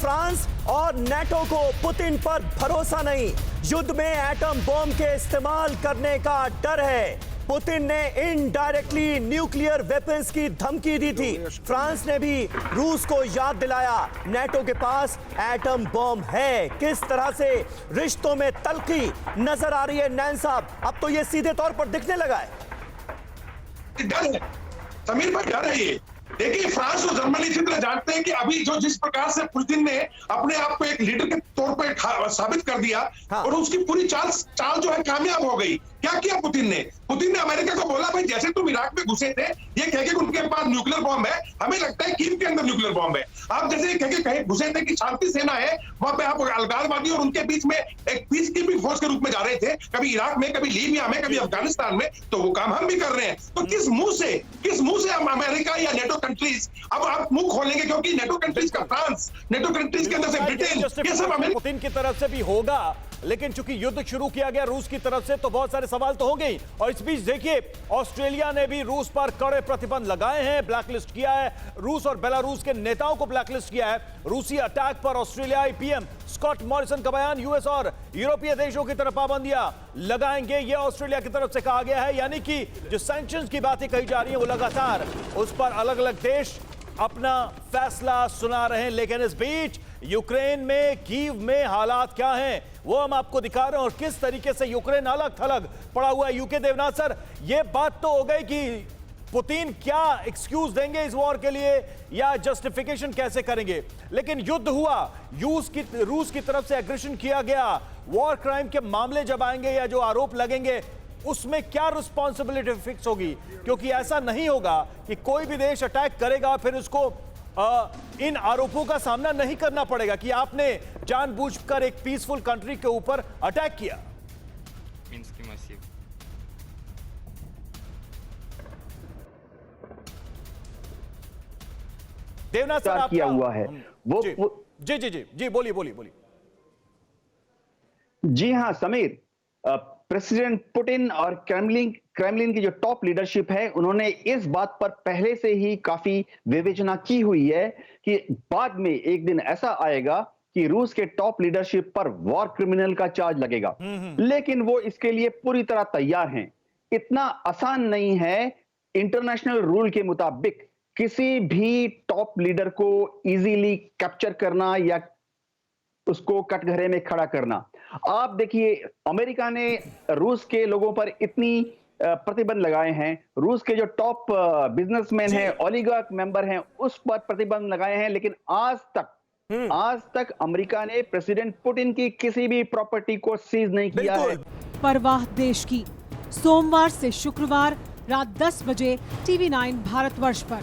France और NATO को Putin पर भरोसा नहीं, युद्ध में एटम बॉम्ब के इस्तेमाल करने का डर है। पुतिन ने इनडायरेक्टली न्यूक्लियर वेपन्स की धमकी दी थी। फ्रांस ने भी रूस को याद दिलाया नेटो के पास एटम बॉम्ब है। किस तरह से रिश्तों में तल्खी नजर आ रही है नैन साहब, अब तो ये सीधे तौर पर दिखने लगा है। डर है समीर भाई, डर है ये। देखिए फ्रांस और जर्मनी इसी तरह जानते हैं कि अभी जो जिस प्रकार से पुतिन ने अपने आप को एक लीडर के तौर पर साबित कर दिया, हाँ। और उसकी पूरी चाल जो है कामयाब हो गई। क्या किया पुतिन ने अमेरिका को बोला, भाई जैसे तुम इराक में घुसे थे, ये कह के उनके पास न्यूक्लियर बॉम्ब है, हमें लगता है कीव के अंदर न्यूक्लियर बॉम्ब है। आप जैसे कह के कहीं घुसे थे कि शांति सेना है, वहां पे आप अलगाववादी और उनके बीच में एक पीस कीपिंग फोर्स के रूप में जा रहे थे, कभी इराक में, कभी लीबिया में, कभी अफगानिस्तान में, तो वो काम हम भी कर रहे हैं। तो किस मुंह से हम अमेरिका या नेटो कंट्रीज अब आप मुंह खोलेंगे, क्योंकि नेटो कंट्रीज का फ्रांस, नेटो कंट्रीज के अंदर से ब्रिटेन, ये सब अमेरिका पुतिन की तरफ से भी होगा, लेकिन चूंकि युद्ध शुरू किया गया रूस की तरफ से तो बहुत सारे सवाल तो होंगे ही। और इस बीच देखिए ऑस्ट्रेलिया ने भी रूस पर कड़े प्रतिबंध लगाए हैं, ब्लैकलिस्ट किया है, रूस और बेलारूस के नेताओं को ब्लैकलिस्ट किया है। रूसी अटैक पर ऑस्ट्रेलियाई पीएम स्कॉट मॉरिसन का बयान, यूएस और यूरोपीय देशों की तरफ पाबंदियां लगाएंगे, यह ऑस्ट्रेलिया की तरफ से कहा गया है। यानी कि जो सैंक्शंस की बातें कही जा रही है वो लगातार उस पर अलग अलग देश अपना फैसला सुना रहे हैं। लेकिन इस बीच यूक्रेन में, कीव में हालात क्या हैं वो हम आपको दिखा रहे हैं, और किस तरीके से यूक्रेन अलग थलग पड़ा हुआ है। यूके देवनाथ सर, ये बात तो हो गई कि पुतिन क्या एक्सक्यूज देंगे इस वॉर के लिए या जस्टिफिकेशन कैसे करेंगे, लेकिन युद्ध हुआ, रूस की तरफ से एग्रेशन किया गया, वॉर क्राइम के मामले जब आएंगे या जो आरोप लगेंगे उसमें क्या रिस्पॉन्सिबिलिटी फिक्स होगी, क्योंकि ऐसा नहीं होगा कि कोई भी देश अटैक करेगा फिर उसको इन आरोपों का सामना नहीं करना पड़ेगा कि आपने जानबूझकर एक पीसफुल कंट्री के ऊपर अटैक किया। देवनाथ सर, किया हुआ है वो जी जी जी जी बोलिए। जी हां समीर, प्रेसिडेंट पुतिन और क्रेमलिन की जो टॉप लीडरशिप है, उन्होंने इस बात पर पहले से ही काफी विवेचना की हुई है कि बाद में एक दिन ऐसा आएगा कि रूस के टॉप लीडरशिप पर वॉर क्रिमिनल का चार्ज लगेगा। लेकिन वो इसके लिए पूरी तरह तैयार हैं। इतना आसान नहीं है इंटरनेशनल रूल के मुताबिक किसी भी टॉप लीडर को इजीली कैप्चर करना या उसको कटघरे में खड़ा करना। आप देखिए अमेरिका ने रूस के लोगों पर इतनी प्रतिबंध लगाए हैं, रूस के जो टॉप बिजनेसमैन हैं, ओलिगार्क मेंबर हैं, उस पर प्रतिबंध लगाए हैं, लेकिन आज तक अमेरिका ने प्रेसिडेंट पुतिन की किसी भी प्रॉपर्टी को सीज नहीं किया है। परवाह देश की, सोमवार से शुक्रवार रात 10 बजे TV9 भारतवर्ष पर।